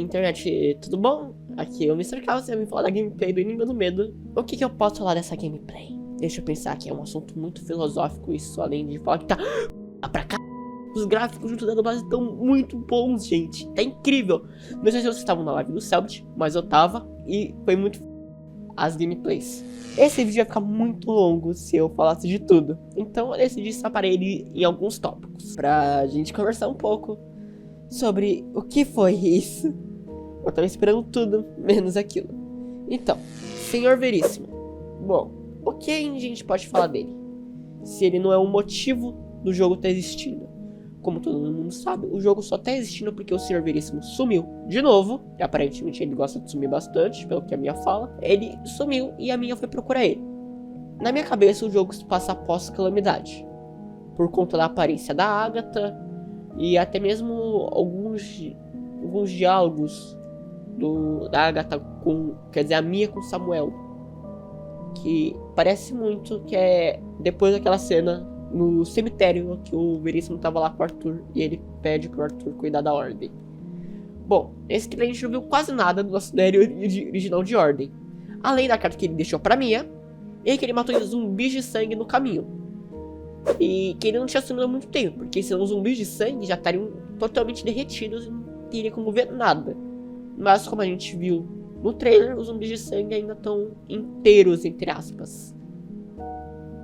internet, tudo bom? Aqui é o Mr. Chaos e eu vim falar da gameplay do Inimigo do Medo. O que eu posso falar dessa gameplay? Deixa eu pensar que é um assunto muito filosófico isso, além de falar que tá pra cá. Os gráficos junto da dublagem estão muito bons, gente. Tá incrível. Não sei se vocês estavam na live do Selbit, mas eu tava e foi muito as gameplays. Esse vídeo ia ficar muito longo se eu falasse de tudo. Então eu decidi separar ele em alguns tópicos pra gente conversar um pouco sobre o que foi isso. Eu tava esperando tudo, menos aquilo. Então, Senhor Veríssimo. Bom, o que a gente pode falar dele? Se ele não é um motivo do jogo estar existindo. Como todo mundo sabe, o jogo só tá existindo porque o Senhor Veríssimo sumiu de novo. E aparentemente ele gosta de sumir bastante, pelo que a Mia fala. Ele sumiu e a Mia foi procurar ele. Na minha cabeça o jogo se passa após Calamidade, por conta da aparência da Agatha e até mesmo alguns diálogos da Agatha com, quer dizer, a Mia com Samuel, que parece muito que é depois daquela cena no cemitério que o Veríssimo tava lá com o Arthur e ele pede pro Arthur cuidar da Ordem. Bom, esse trailer a gente não viu quase nada do nosso série original de Ordem, além da carta que ele deixou pra Mia e que ele matou zumbis de sangue no caminho. E que ele não tinha sumido há muito tempo, porque senão os zumbis de sangue já estariam totalmente derretidos e não teria como ver nada. Mas como a gente viu no trailer, os zumbis de sangue ainda estão inteiros, entre aspas.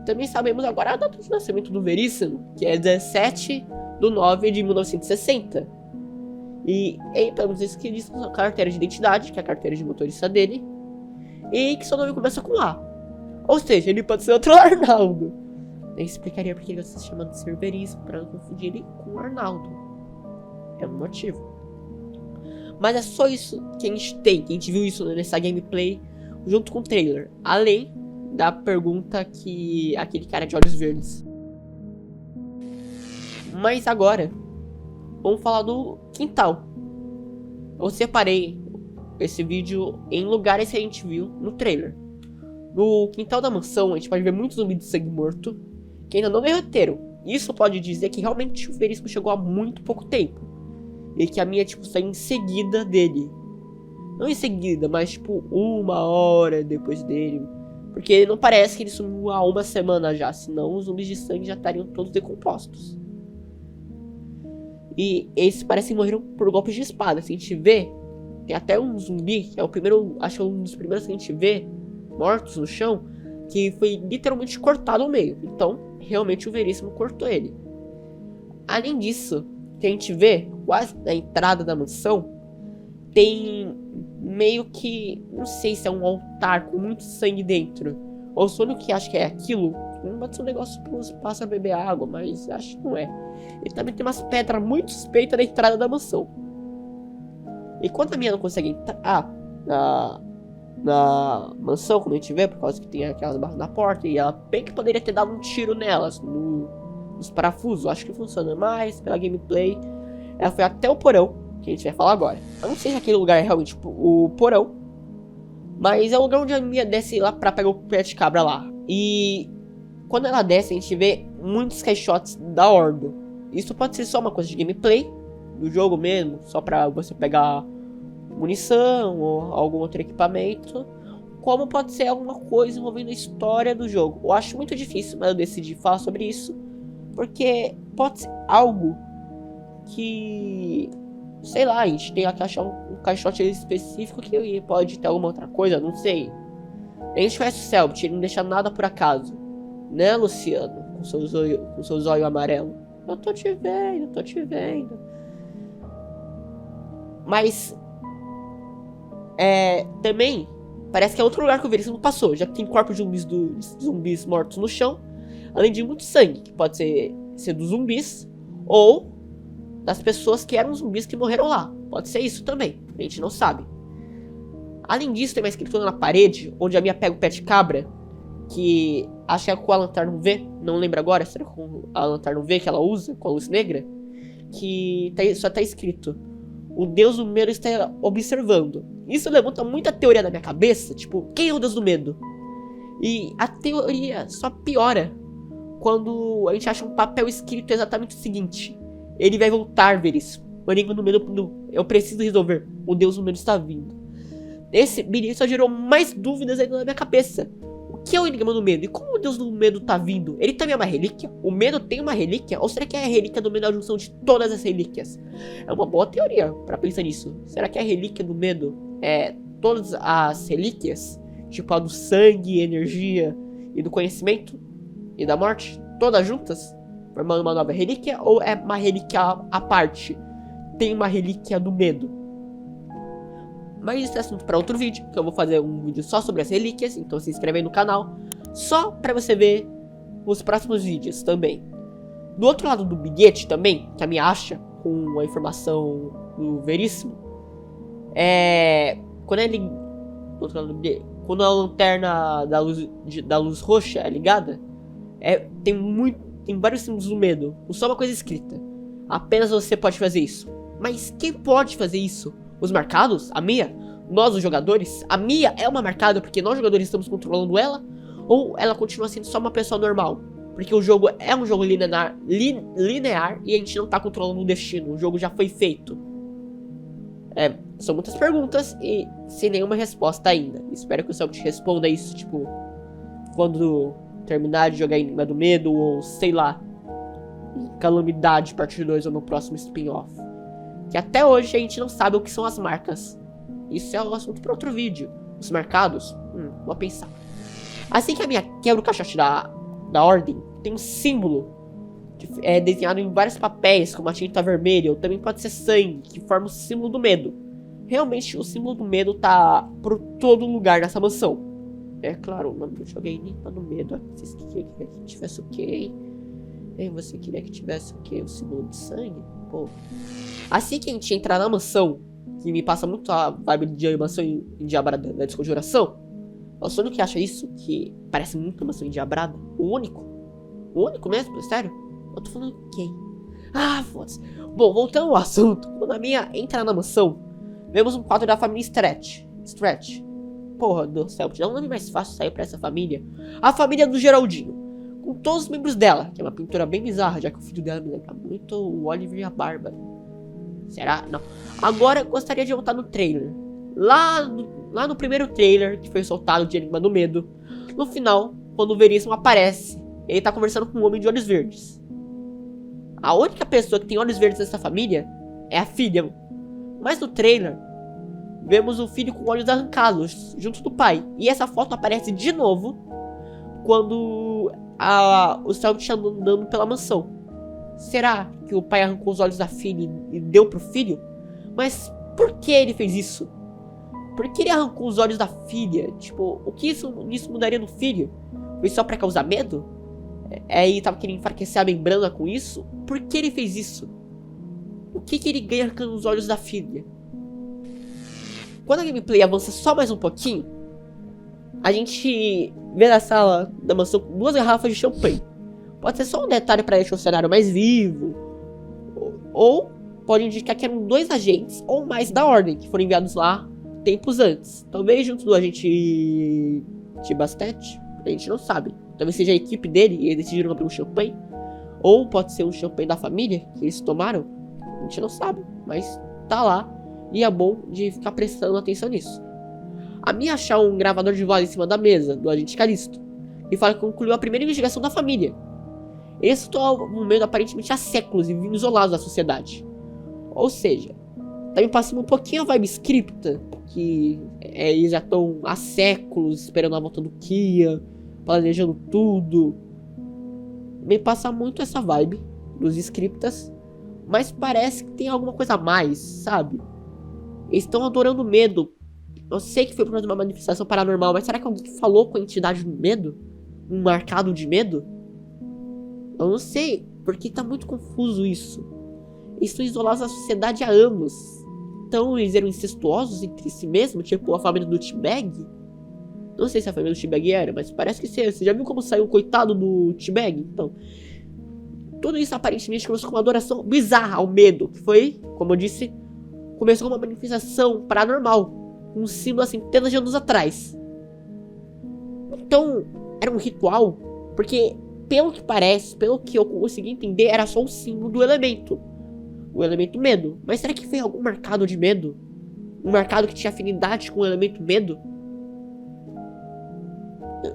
Também sabemos agora a data de nascimento do Veríssimo, que é 17/9/1960. E pelo menos isso que diz a carteira de identidade, que é a carteira de motorista dele. E que seu nome começa com A. Ou seja, ele pode ser outro Arnaldo. Eu explicaria porque ele está se chamando de Senhor Veríssimo, para não confundir ele com o Arnaldo. É um motivo. Mas é só isso que a gente tem, que a gente viu isso nessa gameplay junto com o trailer. Além da pergunta que aquele cara de olhos verdes. Mas agora, vamos falar do quintal. Eu separei esse vídeo em lugares que a gente viu no trailer. No quintal da mansão, a gente pode ver muitos zumbis de sangue morto, que ainda não derreteram. Isso pode dizer que realmente o Veríssimo chegou há muito pouco tempo. E que a Mia, saiu em seguida dele. Não em seguida, mas 1 hora depois dele. Porque não parece que ele sumiu há 1 semana já, senão os zumbis de sangue já estariam todos decompostos. E esses parecem morreram por golpes de espada. Se a gente vê, tem até um zumbi, que é o primeiro, acho que é um dos primeiros que a gente vê, mortos no chão, que foi literalmente cortado ao meio. Então, realmente o Veríssimo cortou ele. Além disso, que a gente vê, quase na entrada da mansão, tem meio que, não sei se é um altar com muito sangue dentro, ou só o que acho que é aquilo. Pode ser um negócio para os pássaros beber água, mas acho que não é. E também tem umas pedras muito suspeitas na entrada da mansão. E quando a Mia não consegue entrar na mansão, como a gente vê, por causa que tem aquelas barras na porta, e ela bem que poderia ter dado um tiro nelas, nos parafusos, acho que funciona mais pela gameplay. Ela foi até o porão, que a gente vai falar agora. Eu não sei se aquele lugar é realmente o porão, mas é o lugar onde a Mia desce lá pra pegar o pé de cabra lá. E quando ela desce, a gente vê muitos headshots da Ordo. Isso pode ser só uma coisa de gameplay do jogo mesmo, só pra você pegar munição ou algum outro equipamento, como pode ser alguma coisa envolvendo a história do jogo. Eu acho muito difícil, mas eu decidi falar sobre isso porque pode ser algo que, sei lá, a gente tem que achar um caixote específico que pode ter alguma outra coisa, não sei. A gente conhece o Selbit, ele não deixa nada por acaso, né, Luciano? Com seus olhos amarelos. Eu tô te vendo. Mas também parece que é outro lugar que o Veríssimo passou, já que tem corpos de zumbis mortos no chão, além de muito sangue, que pode ser dos zumbis ou das pessoas que eram zumbis que morreram lá. Pode ser isso também, a gente não sabe. Além disso, tem uma escritura na parede, onde a Mia pega o pé de cabra, que acho que é com a lanterna V, não lembro agora, será com a lanterna V que ela usa, com a luz negra, que só tá escrito: o Deus do Medo está observando. Isso levanta muita teoria na minha cabeça, quem é o Deus do Medo? E a teoria só piora quando a gente acha um papel escrito exatamente o seguinte: ele vai voltar, Veríssimo. O enigma do medo, eu preciso resolver. O Deus do medo está vindo. Esse menino só gerou mais dúvidas ainda na minha cabeça. O que é o enigma do medo? E como o Deus do medo tá vindo? Ele também é uma relíquia? O medo tem uma relíquia? Ou será que é a relíquia do medo a junção de todas as relíquias? É uma boa teoria pra pensar nisso. Será que a relíquia do medo é todas as relíquias? Tipo a do sangue, energia e do conhecimento? E da morte? Todas juntas? Formando uma nova relíquia? Ou é uma relíquia à parte? Tem uma relíquia do medo? Mas isso é assunto para outro vídeo, que eu vou fazer um vídeo só sobre as relíquias, então se inscreve aí no canal, só para você ver os próximos vídeos também. Do outro lado do bilhete também, que a minha acha, com a informação do Veríssimo, quando a lanterna da luz roxa é ligada, tem vários símbolos do medo, com só uma coisa escrita. Apenas você pode fazer isso. Mas quem pode fazer isso? Os marcados? A Mia? Nós, os jogadores? A Mia é uma marcada porque nós, jogadores, estamos controlando ela? Ou ela continua sendo só uma pessoa normal? Porque o jogo é um jogo linear e a gente não tá controlando o destino. O jogo já foi feito. São muitas perguntas e sem nenhuma resposta ainda. Espero que o Celtic responda isso, tipo, quando terminar de jogar Enigma do Medo, ou sei lá, Calamidade Parte 2 ou no próximo spin-off. Que até hoje a gente não sabe o que são as marcas. Isso é um assunto para outro vídeo. Os marcados? Vou pensar. Assim que a minha quebra o caixote da ordem, tem um símbolo desenhado em vários papéis, como a tinta vermelha, ou também pode ser sangue, que forma o símbolo do medo. Realmente o símbolo do medo tá por todo lugar nessa mansão. É claro, o nome que eu joguei Enigma do Medo. Vocês queriam que tivesse o quê? Você queria que tivesse o quê? O símbolo de sangue? Pô. Assim que a gente entrar na mansão, que me passa muito a vibe de mansão endiabrada da Desconjuração, o Sonic que acha isso, que parece muito mansão endiabrada, o único mesmo, sério? Eu tô falando quem? Ah, foda-se. Bom, voltando ao assunto, quando a minha entra na mansão, vemos um quadro da família Stretch. Porra do céu, é um nome mais fácil sair pra essa família. A família do Geraldinho, com todos os membros dela, que é uma pintura bem bizarra, já que o filho dela me lembra muito o Oliver e a Bárbara. Será? Não. Agora eu gostaria de voltar no trailer. Lá no primeiro trailer, que foi soltado de Enigma do Medo, no final, quando o Veríssimo aparece, ele tá conversando com um homem de olhos verdes. A única pessoa que tem olhos verdes nessa família é a filha. Mas no trailer, vemos o filho com olhos arrancados, junto do pai. E essa foto aparece de novo quando o Celtic está andando pela mansão. Será que o pai arrancou os olhos da filha e deu pro filho? Mas por que ele fez isso? Por que ele arrancou os olhos da filha? Tipo, o que isso mudaria no filho? Foi só pra causar medo? Ele tava querendo enfraquecer a membrana com isso? Por que ele fez isso? O que ele ganha arrancando os olhos da filha? Quando a gameplay avança só mais um pouquinho, a gente vê na sala da mansão 2 garrafas de champanhe. Pode ser só um detalhe para deixar o cenário mais vivo, ou pode indicar que eram 2 agentes ou mais da ordem que foram enviados lá tempos antes. Talvez junto do agente T-Bastet, a gente não sabe. Talvez seja a equipe dele e eles decidiram abrir um champanhe. Ou pode ser um champanhe da família que eles tomaram. A gente não sabe, mas tá lá e é bom de ficar prestando atenção nisso. A Mia achar um gravador de voz em cima da mesa do agente Calisto e fala que concluiu a primeira investigação da família. Eles estão no meio aparentemente há séculos e vivendo isolados da sociedade. Ou seja, tá me passando um pouquinho a vibe scripta, que eles já estão há séculos esperando a volta do Kia, planejando tudo. Me passa muito essa vibe dos scriptas, mas parece que tem alguma coisa a mais, sabe? Eles estão adorando o medo. Eu sei que foi por causa de uma manifestação paranormal, mas será que alguém falou com a entidade do medo? Um marcado de medo? Eu não sei, porque tá muito confuso isso. Eles estão isolados da sociedade há anos. Então eles eram incestuosos entre si mesmos, tipo a família do T-Bag? Não sei se a família do T-Bag era, mas parece que sim. Você já viu como saiu o coitado do T-Bag? Então, tudo isso aparentemente começou com uma adoração bizarra ao medo, que foi, como eu disse, começou com uma manifestação paranormal, um símbolo há centenas de anos atrás. Então, era um ritual, porque pelo que parece, pelo que eu consegui entender, era só um símbolo do elemento. o elemento medo. Mas será que foi algum marcado de medo? Um marcado que tinha afinidade com o elemento medo?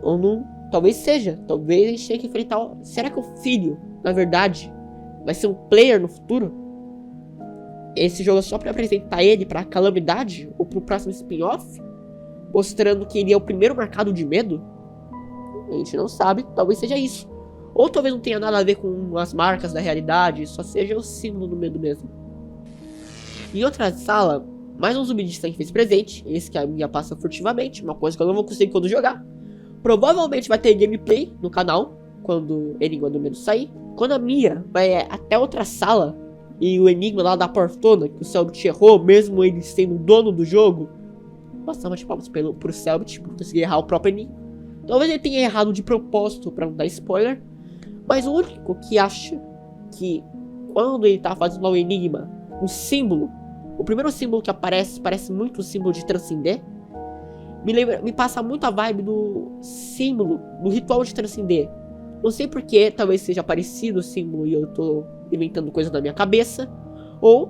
Ou não? Talvez seja. Talvez a gente tenha que enfrentar... Será que o filho, na verdade, vai ser um player no futuro? Esse jogo é só pra apresentar ele pra calamidade? Ou pro próximo spin-off? Mostrando que ele é o primeiro marcado de medo? A gente não sabe. Talvez seja isso. Ou talvez não tenha nada a ver com as marcas da realidade. Só seja o símbolo do medo mesmo. Em outra sala, mais um zumbi de sangue fez presente. Esse que a minha passa furtivamente. Uma coisa que eu não vou conseguir quando jogar. Provavelmente vai ter gameplay no canal quando Enigma do Medo sair. Quando a Mia vai até outra sala e o Enigma lá da portona, que o Cellbit errou, mesmo ele sendo o dono do jogo. Nossa, mas palmas pro Cellbit por conseguir errar o próprio Enigma. Talvez ele tenha errado de propósito pra não dar spoiler. Mas o único que acha que quando ele tá fazendo lá o Enigma, o símbolo, o primeiro símbolo que aparece, parece muito o símbolo de transcender. Me passa muito a vibe do símbolo, do ritual de transcender. Não sei porquê, talvez seja parecido o símbolo e eu tô inventando coisa na minha cabeça. Ou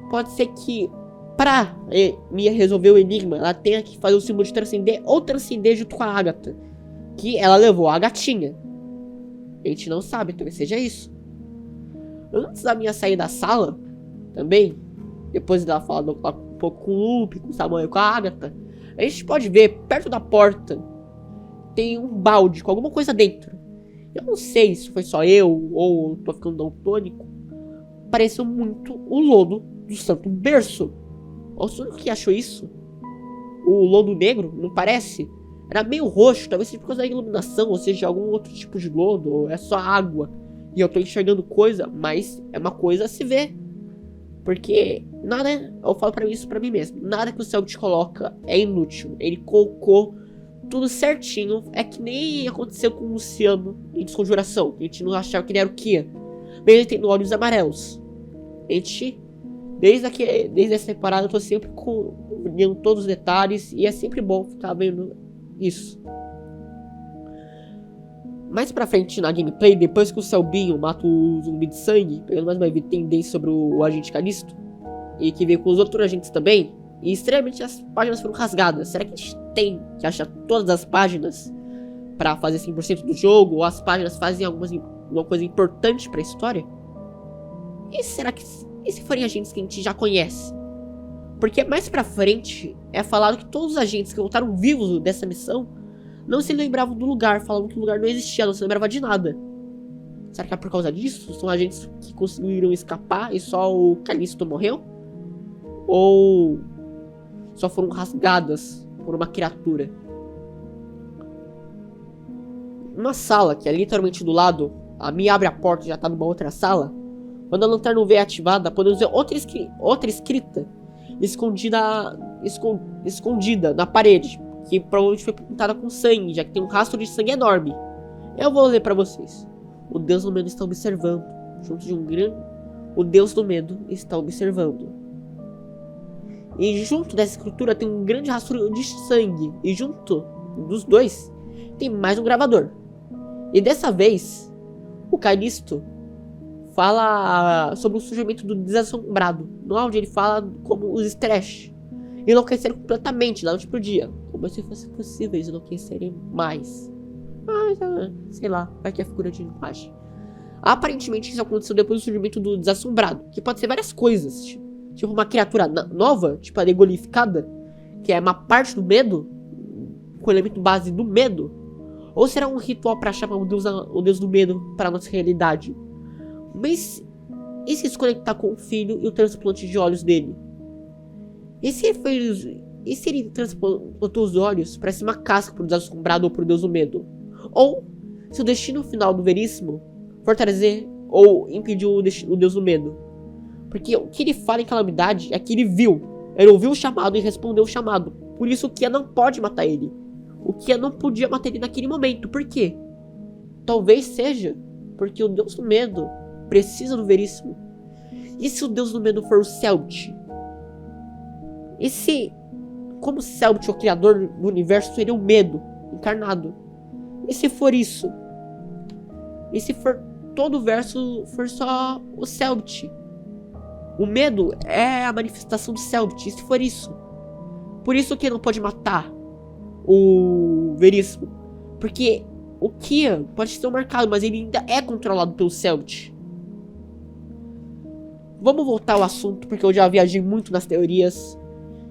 pode ser que pra Mia resolver o enigma, ela tenha que fazer o símbolo de transcender ou transcender junto com a Agatha. Que ela levou a gatinha. A gente não sabe, talvez seja isso. Antes da Mia sair da sala, também, depois dela falar um pouco com o Lupe, com o Samuel e com a Agatha, a gente pode ver, perto da porta, tem um balde com alguma coisa dentro. Eu não sei se foi só eu ou tô ficando daltônico. Pareceu muito o lodo do Santo Berço. O único que achou isso? O lodo negro, não parece? Era meio roxo, talvez seja por causa da iluminação, ou seja, algum outro tipo de lodo, ou é só água. E eu tô enxergando coisa, mas é uma coisa a se ver. Porque nada, eu falo isso pra mim mesmo, nada que o Cellbit coloca é inútil. Ele colocou tudo certinho, é que nem aconteceu com o Luciano em Desconjuração. A gente não achava que ele era o Kia, mas ele tem olhos amarelos. A gente, desde essa temporada, eu tô sempre vendo todos os detalhes, e é sempre bom ficar vendo isso. Mais pra frente na gameplay, depois que o Selbinho mata o zumbi de sangue, pegando mais uma tendência sobre o agente Calisto, e que veio com os outros agentes também, e extremamente as páginas foram rasgadas. Será que a gente tem que achar todas as páginas pra fazer 100% do jogo, ou as páginas fazem alguma coisa importante pra história? E será que... E se forem agentes que a gente já conhece? Porque mais pra frente é falado que todos os agentes que voltaram vivos dessa missão não se lembravam do lugar, falavam que o lugar não existia, não se lembrava de nada. Será que é por causa disso? São agentes que conseguiram escapar e só o Calisto morreu? Ou só foram rasgadas por uma criatura? Uma sala que é literalmente do lado, a Mia abre a porta e já tá numa outra sala. Quando a lanterna UV é ativada, podemos ver outra escrita escondida na parede, que provavelmente foi pintada com sangue, já que tem um rastro de sangue enorme. Eu vou ler pra vocês. O Deus do Medo está observando. Junto de um grande... O Deus do Medo está observando. E junto dessa escritura tem um grande rastro de sangue. E junto dos dois tem mais um gravador. E dessa vez, o Calisto fala sobre o surgimento do Desassombrado. No áudio ele fala como os Stretch enlouqueceram completamente da noite pro dia. Como se fosse possível eles enlouquecerem mais. Mas, sei lá, vai que é figura de linguagem. Aparentemente isso aconteceu depois do surgimento do Desassombrado, que pode ser várias coisas. Tipo uma criatura nova, tipo a degolificada, que é uma parte do medo, com o elemento base do medo. Ou será um ritual para chamar o Deus do Medo para nossa realidade? Mas e se conectar com o filho e o transplante de olhos dele? E se ele transplantou os olhos para ser uma casca pro Desassombrado ou pro Deus do Medo? Ou se o destino final do Veríssimo for trazer ou impedir o Deus do Medo? Porque o que ele fala em Calamidade é que ele viu. Ele ouviu o chamado e respondeu o chamado. Por isso o Kia não pode matar ele. O Kia não podia matar ele naquele momento. Por quê? Talvez seja porque o Deus do Medo precisa do Veríssimo. E se o Deus do Medo for o Cellbit? E se, como Cellbit, o criador do universo, seria o medo encarnado? E se for isso? E se for todo o verso for só o Cellbit? O medo é a manifestação do Cellbit, e se for isso. Por isso que não pode matar o Veríssimo. Porque o Kian pode ser marcado, mas ele ainda é controlado pelo Cellbit. Vamos voltar ao assunto, porque eu já viajei muito nas teorias.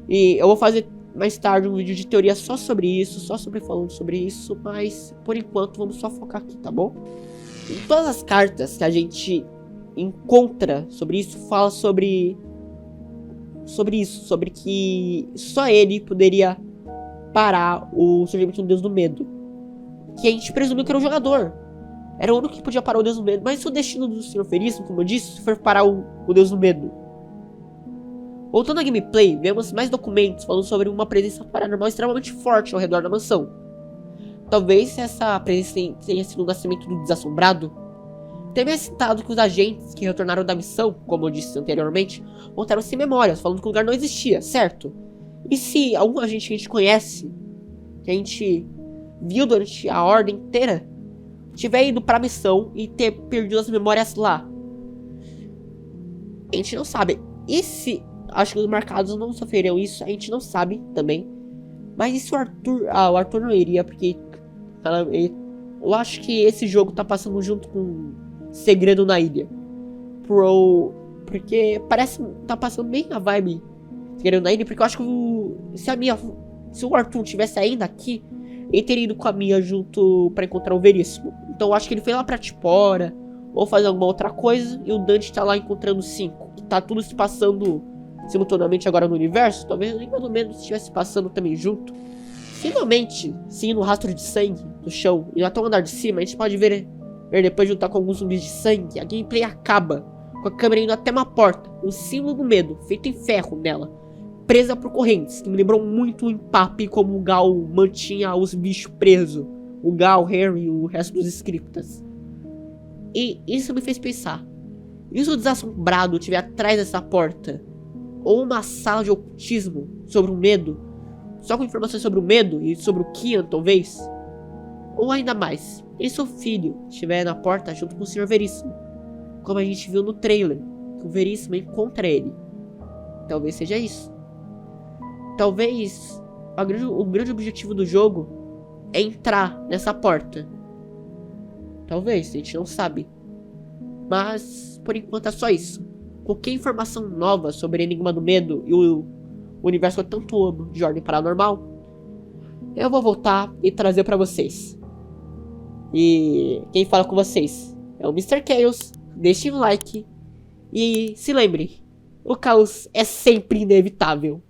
E eu vou fazer mais tarde um vídeo de teoria só sobre isso, só sobre falando sobre isso. Mas por enquanto vamos só focar aqui, tá bom? Em todas as cartas que a gente encontra sobre isso, fala sobre isso, sobre que só ele poderia parar o surgimento do Deus do Medo. Que a gente presumiu que era o jogador. Era o único que podia parar o Deus do Medo. Mas se o destino do Sr. Veríssimo, como eu disse, for parar o Deus do Medo. Voltando à gameplay, vemos mais documentos falando sobre uma presença paranormal extremamente forte ao redor da mansão. Talvez essa presença tenha sido o nascimento do Desassombrado. Também é citado que os agentes que retornaram da missão, como eu disse anteriormente, voltaram sem memórias, falando que o lugar não existia, certo? E se algum agente que a gente conhece, que a gente viu durante a ordem inteira, tiver ido pra missão e ter perdido as memórias lá? A gente não sabe. E se... Acho que os marcados não sofreriam isso, a gente não sabe também. Mas e se o Arthur... o Arthur não iria, porque... eu acho que esse jogo tá passando junto com Segredo na Ilha. Porque parece... Tá passando bem a vibe Segredo na Ilha, porque eu acho que se o Arthur tivesse ainda aqui, ele teria ido com a Mia junto pra encontrar o Veríssimo. Então eu acho que ele foi lá pra Tipora, ou fazer alguma outra coisa, e o Dante tá lá encontrando os 5. Tá tudo se passando simultaneamente agora no universo. Talvez nem pelo menos estivesse passando também junto. Finalmente, seguindo o rastro de sangue do chão e até o andar de cima, a gente pode ver depois de lutar com alguns zumbis de sangue, a gameplay acaba com a câmera indo até uma porta, um símbolo do medo, feito em ferro nela, presa por correntes, que me lembrou muito o Empape como o Gal mantinha os bichos presos. O Gal, Harry e o resto dos scriptas. E isso me fez pensar, e se o Desassombrado estiver atrás dessa porta? Ou uma sala de ocultismo sobre o medo, só com informações sobre o medo e sobre o Kian, talvez? Ou ainda mais, e se o filho estiver na porta junto com o Sr. Veríssimo, como a gente viu no trailer, que o Veríssimo encontra ele? Talvez seja isso. Talvez o grande objetivo do jogo é entrar nessa porta. Talvez, a gente não sabe. Mas, por enquanto é só isso. Qualquer informação nova sobre Enigma do Medo e o universo que eu tanto amo de Ordem Paranormal, eu vou voltar e trazer pra vocês. E quem fala com vocês é o Mr. Chaos. Deixe um like e se lembre, o caos é sempre inevitável.